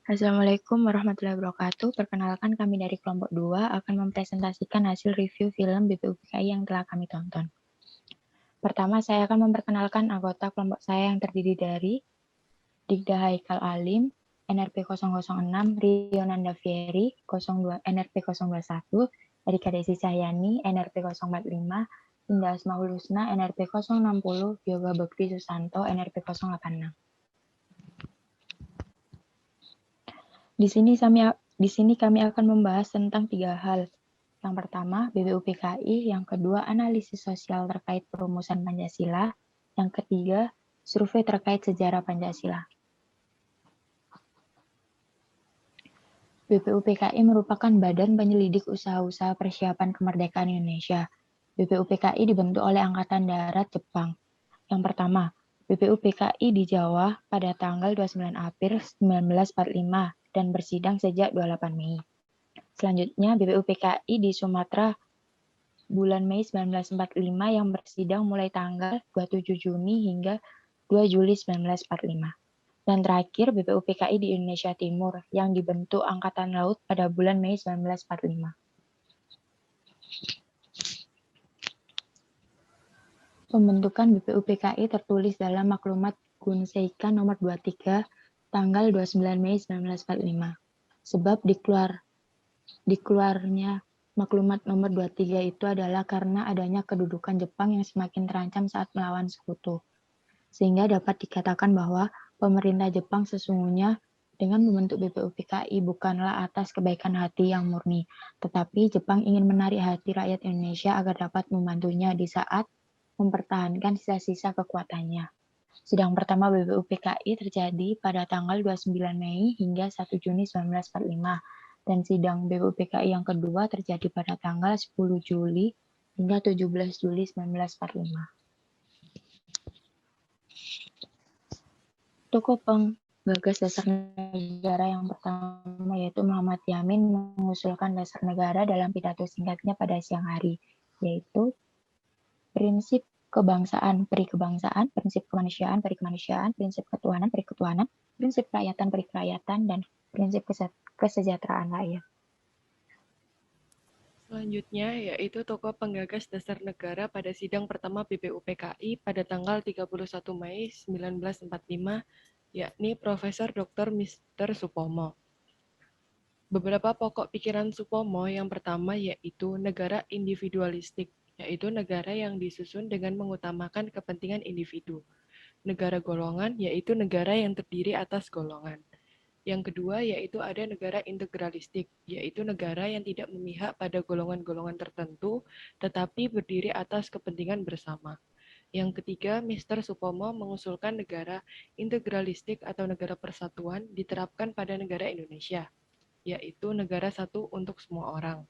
Assalamualaikum warahmatullahi wabarakatuh. Perkenalkan kami dari kelompok 2 akan mempresentasikan hasil review film BPUPKI yang telah kami tonton. Pertama, saya akan memperkenalkan anggota kelompok saya yang terdiri dari Digda Haikal Alim, NRP 006, Rionanda Fieri, 02, NRP 021, Erika Desi Cahyani, NRP 045, Indah Asmaul Husna, NRP 060, Yoga Bekti Susanto, NRP 086. Di sini kami akan membahas tentang 3 hal. Yang pertama, BPUPKI, yang kedua, analisis sosial terkait perumusan Pancasila, yang ketiga, survei terkait sejarah Pancasila. BPUPKI merupakan badan penyelidik usaha-usaha persiapan kemerdekaan Indonesia. BPUPKI dibentuk oleh Angkatan Darat Jepang. Yang pertama, BPUPKI di Jawa pada tanggal 29 April 1945 dan bersidang sejak 28 Mei. Selanjutnya, BPUPKI di Sumatera bulan Mei 1945 yang bersidang mulai tanggal 27 Juni hingga 2 Juli 1945. Dan terakhir, BPUPKI di Indonesia Timur yang dibentuk Angkatan Laut pada bulan Mei 1945. Pembentukan BPUPKI tertulis dalam Maklumat Gunseikan nomor 23 tanggal 29 Mei 1945. Sebab dikeluarnya Maklumat nomor 23 itu adalah karena adanya kedudukan Jepang yang semakin terancam saat melawan sekutu. Sehingga dapat dikatakan bahwa pemerintah Jepang sesungguhnya dengan membentuk BPUPKI bukanlah atas kebaikan hati yang murni, tetapi Jepang ingin menarik hati rakyat Indonesia agar dapat membantunya di saat mempertahankan sisa-sisa kekuatannya. Sidang pertama BPUPKI terjadi pada tanggal 29 Mei hingga 1 Juni 1945, dan sidang BPUPKI yang kedua terjadi pada tanggal 10 Juli hingga 17 Juli 1945. Tokoh penggagas dasar negara yang pertama yaitu Muhammad Yamin mengusulkan dasar negara dalam pidato singkatnya pada siang hari, yaitu prinsip kebangsaan, perikebangsaan, prinsip kemanusiaan, perikemanusiaan, prinsip ketuhanan, periketuhanan, prinsip kerakyatan, perikerakyatan, dan prinsip kesejahteraan rakyat. Selanjutnya yaitu tokoh penggagas dasar negara pada sidang pertama BPUPKI pada tanggal 31 Mei 1945, yakni Profesor Dr. Mr. Supomo. Beberapa pokok pikiran Supomo yang pertama yaitu negara individualistik, yaitu negara yang disusun dengan mengutamakan kepentingan individu. Negara golongan yaitu negara yang terdiri atas golongan. Yang kedua yaitu ada negara integralistik, yaitu negara yang tidak memihak pada golongan-golongan tertentu, tetapi berdiri atas kepentingan bersama. Yang ketiga, Mr. Supomo mengusulkan negara integralistik atau negara persatuan diterapkan pada negara Indonesia, yaitu negara satu untuk semua orang.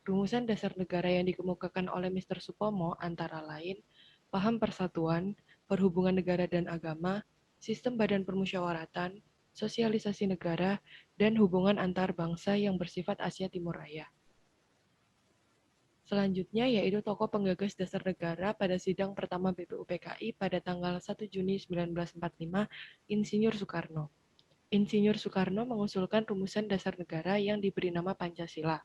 Rumusan dasar negara yang dikemukakan oleh Mr. Supomo antara lain paham persatuan, perhubungan negara dan agama, sistem badan permusyawaratan, sosialisasi negara, dan hubungan antar bangsa yang bersifat Asia Timur Raya. Selanjutnya yaitu tokoh penggagas dasar negara pada sidang pertama BPUPKI pada tanggal 1 Juni 1945, Insinyur Soekarno. Insinyur Soekarno mengusulkan rumusan dasar negara yang diberi nama Pancasila.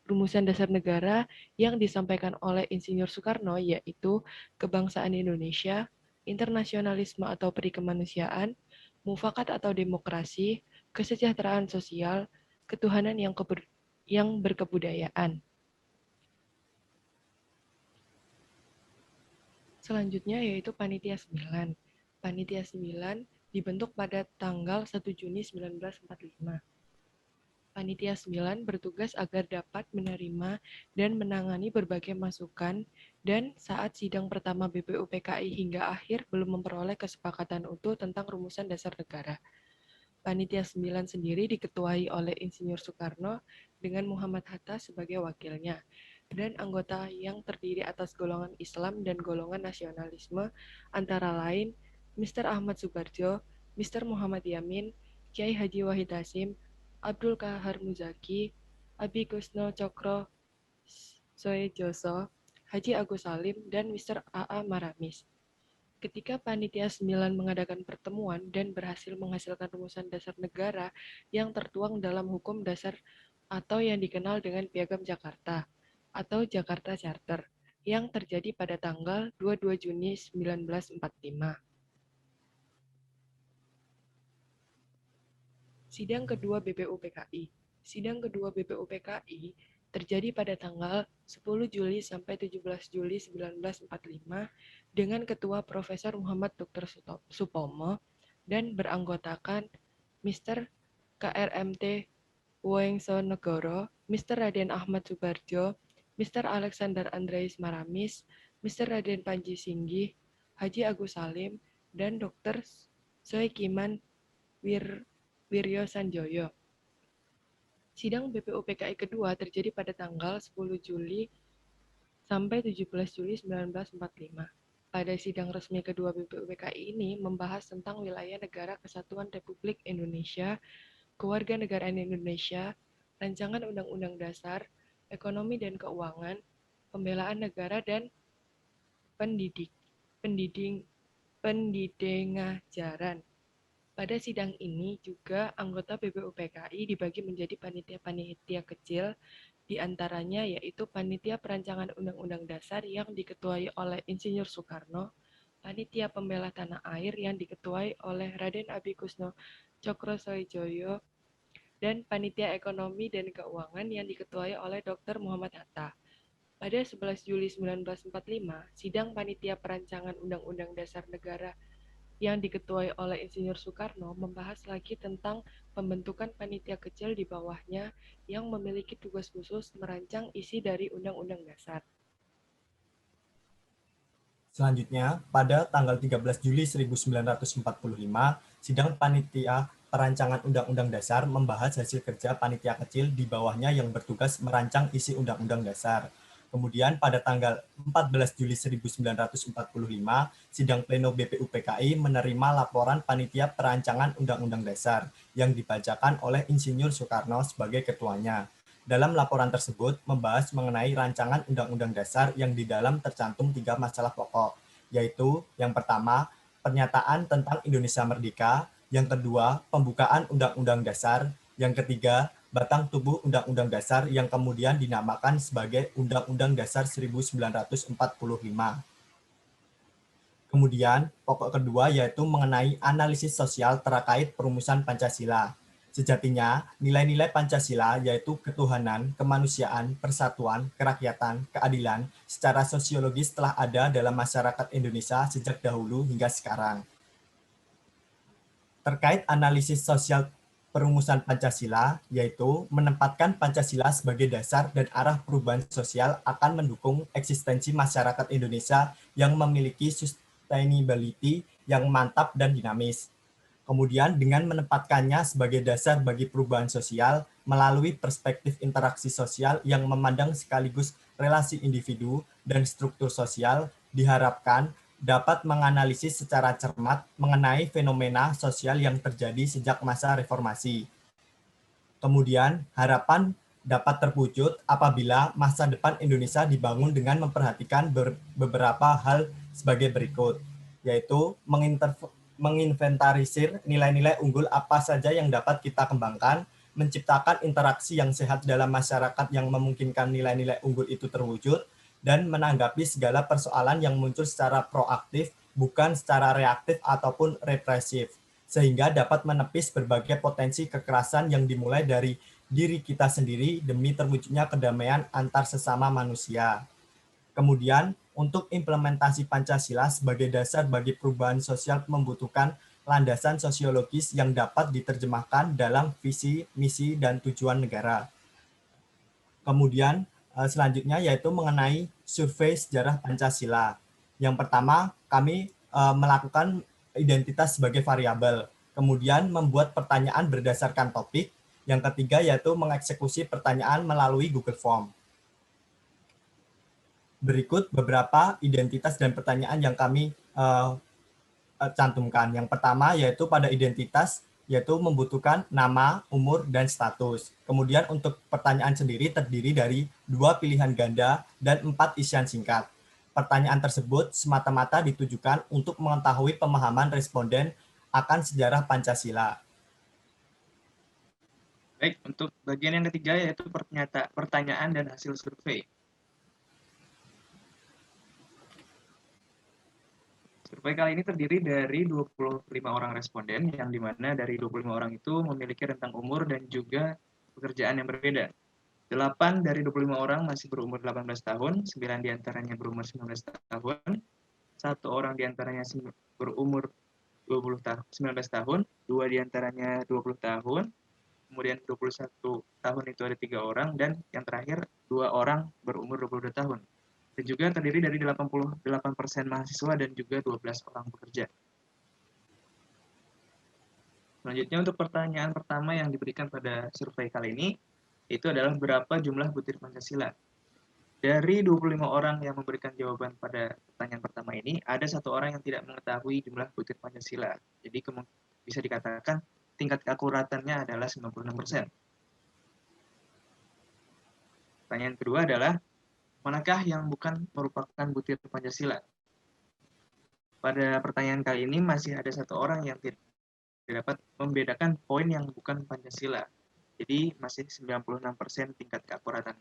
Rumusan dasar negara yang disampaikan oleh Insinyur Soekarno yaitu kebangsaan Indonesia, internasionalisme atau perikemanusiaan, mufakat atau demokrasi, kesejahteraan sosial, ketuhanan yang berkebudayaan. Selanjutnya yaitu Panitia 9. Panitia 9 dibentuk pada tanggal 1 Juni 1945. Panitia 9 bertugas agar dapat menerima dan menangani berbagai masukan dan saat sidang pertama BPUPKI hingga akhir belum memperoleh kesepakatan utuh tentang rumusan dasar negara. Panitia 9 sendiri diketuai oleh Insinyur Soekarno dengan Muhammad Hatta sebagai wakilnya dan anggota yang terdiri atas golongan Islam dan golongan nasionalisme antara lain Mr. Ahmad Subarjo, Mr. Muhammad Yamin, Kiai Haji Wahid Hasyim, Abdul Kahar Muzaki, Abi Kusno Cokro Soejoso, Haji Agus Salim, dan Mr. A.A. Maramis. ketika Panitia 9 mengadakan pertemuan dan berhasil menghasilkan rumusan dasar negara yang tertuang dalam hukum dasar atau yang dikenal dengan Piagam Jakarta atau Jakarta Charter yang terjadi pada tanggal 22 Juni 1945. Sidang kedua BPUPKI. Sidang kedua BPUPKI terjadi pada tanggal 10 Juli sampai 17 Juli 1945 dengan Ketua Profesor Muhammad Dr. Supomo dan beranggotakan Mr. KRMT Woengsonegoro, Mr. Raden Ahmad Subarjo, Mr. Alexander Andreas Maramis, Mr. Raden Panji Singgih, Haji Agus Salim, dan Dr. Soekiman Wiryo Sanjoyo. Sidang BPUPKI kedua terjadi pada tanggal 10 Juli sampai 17 Juli 1945. Pada sidang resmi kedua BPUPKI ini membahas tentang wilayah negara Kesatuan Republik Indonesia, Kewarganegaraan Indonesia, Rancangan Undang-Undang Dasar, Ekonomi dan Keuangan, Pembelaan Negara, dan pendidengajaran. Pada sidang ini juga anggota BPUPKI dibagi menjadi panitia-panitia kecil, di antaranya yaitu Panitia Perancangan Undang-Undang Dasar yang diketuai oleh Insinyur Soekarno, Panitia Pembela Tanah Air yang diketuai oleh Raden Abikusno Cokrosoejoyo, dan Panitia Ekonomi dan Keuangan yang diketuai oleh Dr. Muhammad Hatta. Pada 11 Juli 1945, sidang Panitia Perancangan Undang-Undang Dasar Negara yang diketuai oleh Insinyur Soekarno membahas lagi tentang pembentukan panitia kecil di bawahnya yang memiliki tugas khusus merancang isi dari Undang-Undang Dasar. Selanjutnya, pada tanggal 13 Juli 1945, sidang Panitia Perancangan Undang-Undang Dasar membahas hasil kerja panitia kecil di bawahnya yang bertugas merancang isi Undang-Undang Dasar. Kemudian pada tanggal 14 Juli 1945, sidang pleno BPUPKI menerima laporan Panitia Perancangan Undang-Undang Dasar yang dibacakan oleh Insinyur Soekarno sebagai ketuanya. Dalam laporan tersebut membahas mengenai rancangan Undang-Undang Dasar yang di dalam tercantum 3 masalah pokok, yaitu yang pertama, pernyataan tentang Indonesia Merdeka, yang kedua, pembukaan Undang-Undang Dasar, yang ketiga, batang tubuh Undang-Undang Dasar yang kemudian dinamakan sebagai Undang-Undang Dasar 1945. Kemudian, pokok kedua yaitu mengenai analisis sosial terkait perumusan Pancasila. Sejatinya, nilai-nilai Pancasila yaitu ketuhanan, kemanusiaan, persatuan, kerakyatan, keadilan secara sosiologis telah ada dalam masyarakat Indonesia sejak dahulu hingga sekarang. Terkait analisis sosial perumusan Pancasila, yaitu menempatkan Pancasila sebagai dasar dan arah perubahan sosial akan mendukung eksistensi masyarakat Indonesia yang memiliki sustainability yang mantap dan dinamis. Kemudian dengan menempatkannya sebagai dasar bagi perubahan sosial melalui perspektif interaksi sosial yang memandang sekaligus relasi individu dan struktur sosial, diharapkan dapat menganalisis secara cermat mengenai fenomena sosial yang terjadi sejak masa reformasi. Kemudian, harapan dapat terwujud apabila masa depan Indonesia dibangun dengan memperhatikan beberapa hal sebagai berikut, yaitu menginventarisir nilai-nilai unggul apa saja yang dapat kita kembangkan, menciptakan interaksi yang sehat dalam masyarakat yang memungkinkan nilai-nilai unggul itu terwujud, dan menanggapi segala persoalan yang muncul secara proaktif, bukan secara reaktif ataupun represif, sehingga dapat menepis berbagai potensi kekerasan yang dimulai dari diri kita sendiri demi terwujudnya kedamaian antar sesama manusia. Kemudian, untuk implementasi Pancasila sebagai dasar bagi perubahan sosial membutuhkan landasan sosiologis yang dapat diterjemahkan dalam visi, misi, dan tujuan negara. Kemudian, selanjutnya yaitu mengenai survei sejarah Pancasila. Yang pertama, kami melakukan identitas sebagai variabel. Kemudian membuat pertanyaan berdasarkan topik. Yang ketiga yaitu mengeksekusi pertanyaan melalui Google Form. Berikut beberapa identitas dan pertanyaan yang kami cantumkan. Yang pertama yaitu pada identitas yaitu membutuhkan nama, umur, dan status. Kemudian untuk pertanyaan sendiri terdiri dari 2 pilihan ganda dan 4 isian singkat. Pertanyaan tersebut semata-mata ditujukan untuk mengetahui pemahaman responden akan sejarah Pancasila. Baik, untuk bagian yang ketiga yaitu pertanyaan dan hasil survei. Survei kali ini terdiri dari 25 orang responden, yang dimana dari 25 orang itu memiliki rentang umur dan juga pekerjaan yang berbeda. 8 dari 25 orang masih berumur 18 tahun, 9 diantaranya berumur 19 tahun, 1 orang diantaranya berumur 19 tahun, 2 diantaranya 20 tahun, kemudian 21 tahun itu ada 3 orang, dan yang terakhir 2 orang berumur 22 tahun. Dan juga terdiri dari 88% mahasiswa dan juga 12 orang pekerja. Selanjutnya untuk pertanyaan pertama yang diberikan pada survei kali ini, itu adalah berapa jumlah butir Pancasila. Dari 25 orang yang memberikan jawaban pada pertanyaan pertama ini, ada 1 orang yang tidak mengetahui jumlah butir Pancasila. Jadi bisa dikatakan tingkat keakuratannya adalah 96%. Pertanyaan kedua adalah, manakah yang bukan merupakan butir Pancasila? Pada pertanyaan kali ini masih ada 1 orang yang tidak dapat membedakan poin yang bukan Pancasila. Jadi masih 96% tingkat keakuratan.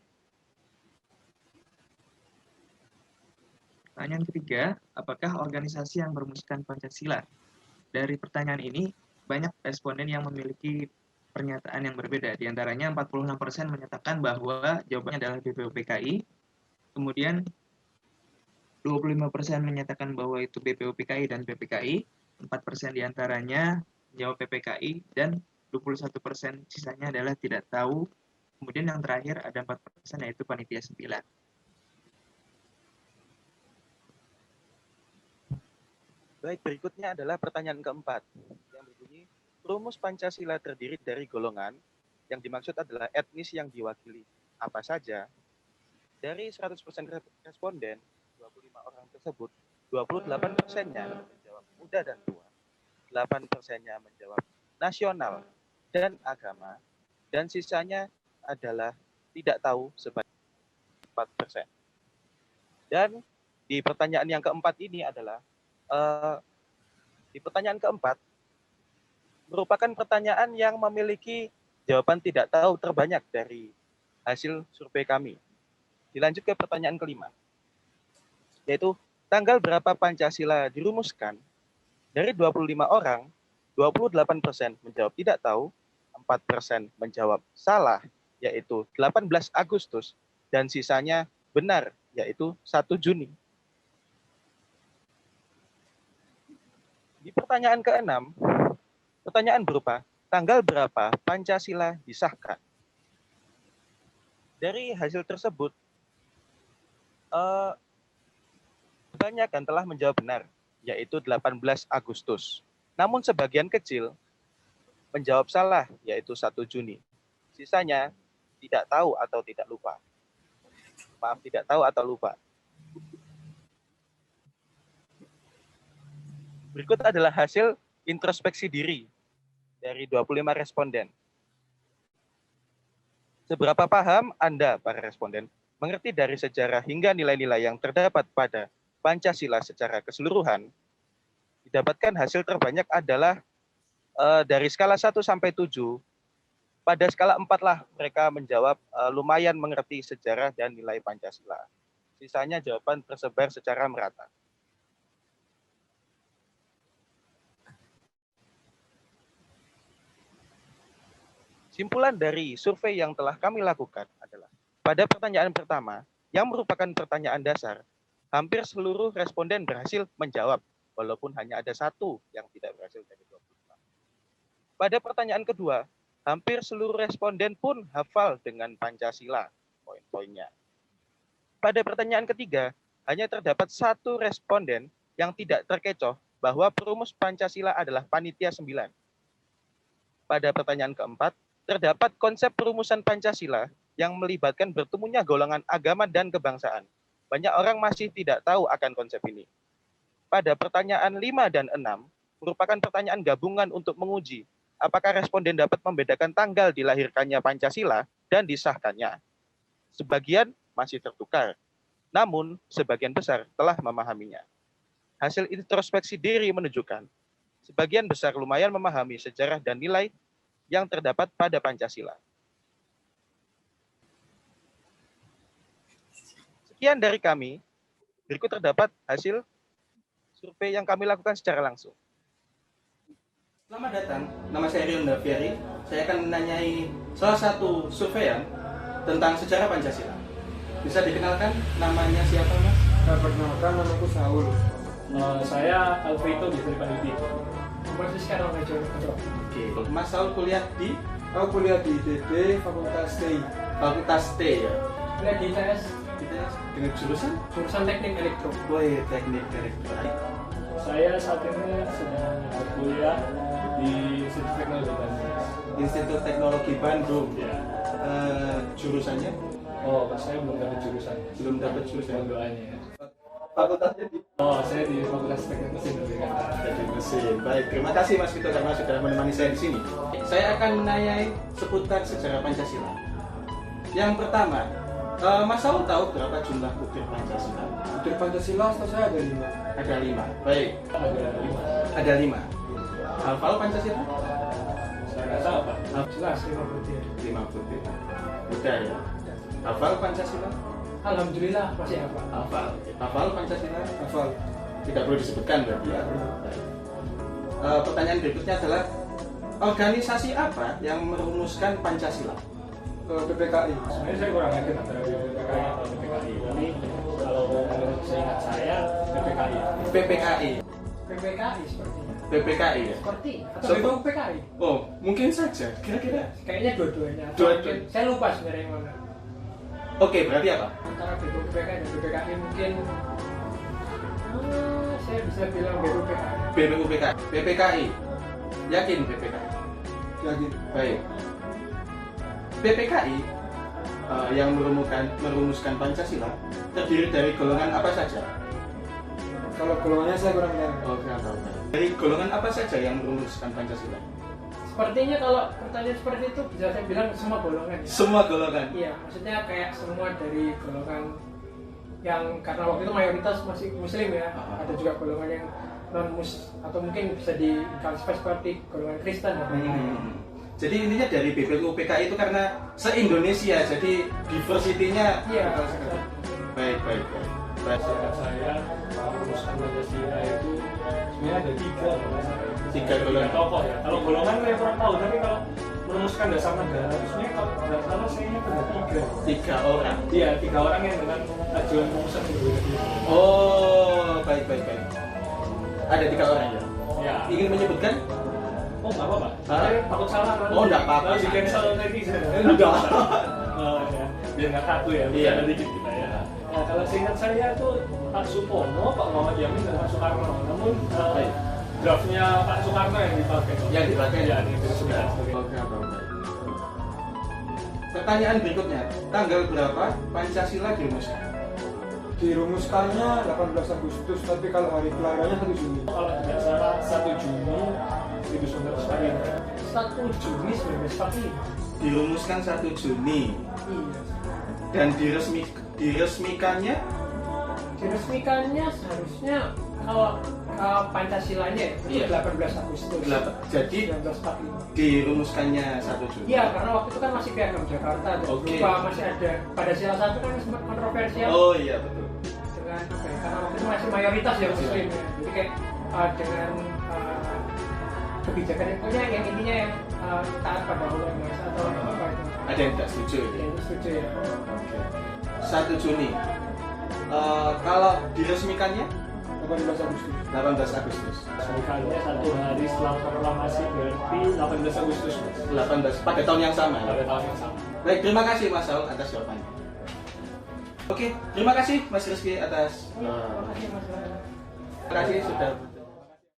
Pertanyaan ketiga, apakah organisasi yang merumuskan Pancasila? Dari pertanyaan ini, banyak responden yang memiliki pernyataan yang berbeda. Di antaranya 46% menyatakan bahwa jawabannya adalah BPUPKI, kemudian 25% menyatakan bahwa itu BPUPKI dan PPKI, 4% diantaranya menjawab PPKI, dan 21% sisanya adalah tidak tahu. Kemudian yang terakhir ada 4% yaitu panitia 9. Baik, berikutnya adalah pertanyaan keempat yang berbunyi, rumus Pancasila terdiri dari golongan, yang dimaksud adalah etnis yang diwakili. Apa saja? Dari 100% responden, 25 orang tersebut, 28%-nya menjawab muda dan tua, 8%-nya menjawab nasional dan agama, dan sisanya adalah tidak tahu sebanyak 4%. Dan di pertanyaan yang keempat ini adalah, di pertanyaan keempat, merupakan pertanyaan yang memiliki jawaban tidak tahu terbanyak dari hasil survei kami. Dilanjut ke pertanyaan kelima, yaitu tanggal berapa Pancasila dirumuskan. Dari 25 orang, 28% menjawab tidak tahu, 4% menjawab salah, yaitu 18 Agustus, dan sisanya benar, yaitu 1 Juni. Di pertanyaan ke-6, pertanyaan berupa, tanggal berapa Pancasila disahkan? Dari hasil tersebut, kebanyakan telah menjawab benar, yaitu 18 Agustus. Namun sebagian kecil menjawab salah, yaitu 1 Juni. Sisanya tidak tahu atau tidak lupa. Maaf, tidak tahu atau lupa. Berikut adalah hasil introspeksi diri dari 25 responden. Seberapa paham Anda, para responden, mengerti dari sejarah hingga nilai-nilai yang terdapat pada Pancasila secara keseluruhan? Didapatkan hasil terbanyak adalah dari skala 1 sampai 7, pada skala 4 lah mereka menjawab lumayan mengerti sejarah dan nilai Pancasila. Sisanya jawaban tersebar secara merata. Simpulan dari survei yang telah kami lakukan adalah, pada pertanyaan pertama, yang merupakan pertanyaan dasar, hampir seluruh responden berhasil menjawab, walaupun hanya ada 1 yang tidak berhasil dari 25. Pada pertanyaan kedua, hampir seluruh responden pun hafal dengan Pancasila, poin-poinnya. Pada pertanyaan ketiga, hanya terdapat 1 responden yang tidak terkecoh bahwa perumus Pancasila adalah panitia 9. Pada pertanyaan keempat, terdapat konsep perumusan Pancasila yang melibatkan bertemunya golongan agama dan kebangsaan. Banyak orang masih tidak tahu akan konsep ini. Pada pertanyaan 5 dan 6, merupakan pertanyaan gabungan untuk menguji apakah responden dapat membedakan tanggal dilahirkannya Pancasila dan disahkannya. Sebagian masih tertukar. namun sebagian besar telah memahaminya. Hasil introspeksi diri menunjukkan sebagian besar lumayan memahami sejarah dan nilai yang terdapat pada Pancasila. Sekian dari kami. Berikut terdapat hasil survei yang kami lakukan secara langsung. Selamat datang, nama saya Rion Daviari. Saya akan menanyai salah satu surveian tentang sejarah Pancasila. Bisa dikenalkan namanya siapa, Mas? Perkenalkan, namaku Saul. Saya Alfredo di Filipina. Masih sekarang aja. Oke, Mas Saul kuliah di Aku kuliah di ITB, Fakultas TI. Fakultas T ya. Kuliah di ITS, Dengan jurusan? jurusan Teknik Elektro. Woi, teknik elektronik. Saya saat ini sedang berkuliah di Institut Teknologi Bandung. Institut Teknologi Bandung. Ya. Jurusannya? Oh, saya belum dapat jurusan. Belum dapat jurusan. Mohon doanya. Ya. Fakultasnya di Oh, saya di Fakultas Teknik Mesin dari Jakarta. Teknik Mesin. Baik, terima kasih Mas Vito karena sudah menemani saya di sini. Saya akan menanyai seputar sejarah Pancasila. Yang pertama, Mas Saul tahu berapa jumlah butir Pancasila? Butir Pancasila setahu saya ada 5. Ada 5. Baik, Ada 5. ada 5. Hafal Pancasila? Saya nggak tahu, Pak. Jelas 5 butir. 5 butir. Udah ya. Hafal Pancasila? Alhamdulillah masih apa? Hafal. Hafal Pancasila? Hafal. Tidak perlu disebutkan berarti ya. Baik. Pertanyaan berikutnya adalah organisasi apa yang merumuskan Pancasila? PPKI. Sebenarnya saya kurang yakin antara PPKI atau PPKI. Tapi kalau menurut seingat saya PPKI. PPKI. PPKI sepertinya. PPKI ya. Seperti atau So- BPUPKI. Oh, mungkin saja. Kira-kira. Kayaknya dua-duanya. Atau Dua-duanya. mungkin- Saya lupa sebenarnya yang mana. Oke, berarti apa? Antara BPUPKI dan BPKI mungkin saya bisa bilang BPUPKI. BPUPKI. PPKI. Yakin PPKI? Yakin. Baik. PPKI yang merumuskan Pancasila terdiri dari golongan apa saja? Kalau golongannya saya kurang tahu. Oh, kurang tahu. Dari golongan apa saja yang merumuskan Pancasila? Sepertinya kalau pertanyaan seperti itu bisa saya bilang semua golongan. Ya? Semua golongan. Iya, maksudnya kayak semua dari golongan yang karena waktu itu mayoritas masih Muslim ya. Ada juga golongan yang non Mus atau mungkin bisa diklasifikasi seperti golongan Kristen. Ya. Jadi intinya dari BPUPKI itu karena se-Indonesia, jadi diversity-nya. Iya. Baik. Seingat saya merumuskan Pancasila itu sebenarnya ada 3 kalau nggak salah. Tiga golongan. tokoh ya. Kalau golongan saya kurang tahu, tapi kalau merumuskan dasar negara itu sebenarnya kalau nggak salah saya ingat ada 3. 3 orang. Iya, 3 orang yang dengan ajuan rumusan berbeda-beda. Oh, baik. Ada 3 orang ya. Ya. Ingin menyebutkan? Oh, nggak apa-apa. Hah? Saya takut salah. Oh, nggak apa-apa. Di cancel netizen. Enggak. Oh, ya. Biar nggak kaku ya. Iya. Ada dikit kita ya. Nah, kalau seingat saya itu Pak Supomo, Pak Muhammad Yamin, dan Pak Soekarno. Namun Baik. draftnya Pak Soekarno yang dipakai. Yang dipakai? Ya, itu sudah. Oke. Pertanyaan berikutnya, tanggal berapa Pancasila dirumuskan? Dirumuskannya 18 Agustus, tapi kalau hari kelahirannya 1 Juni. Kalau tidak salah 1 Juni 1945. 1 Juni 1945. Dirumuskan 1 Juni Iya. dan diresmikannya Diresmikannya seharusnya kalau Pancasilanya itu Iya. 18 Agustus. jadi 1945. dirumuskannya 1 Juni. Iya, karena waktu itu kan masih Piagam Jakarta dan Oke. lupa masih ada pada sila 1 kan sempat kontroversial Oh iya betul. dengan apa ya, karena waktu itu masih mayoritas yang Muslim ya. Jadi kayak dengan kebijakan yang punya yang intinya yang taat pada Allah yang Maha Esa atau apa itu. Ada yang tidak setuju Ya, ya? itu setuju ya. 1 Juni. Kalau diresmikannya 18 Agustus. 18 Agustus. Resmikannya 1 hari setelah proklamasi, berarti 18 Agustus. 18 pada tahun yang sama. Pada tahun yang sama. Baik, terima kasih Mas Saul atas jawabannya. Oke, terima kasih Mas Rizky atas Terima kasih Mas. terima kasih sudah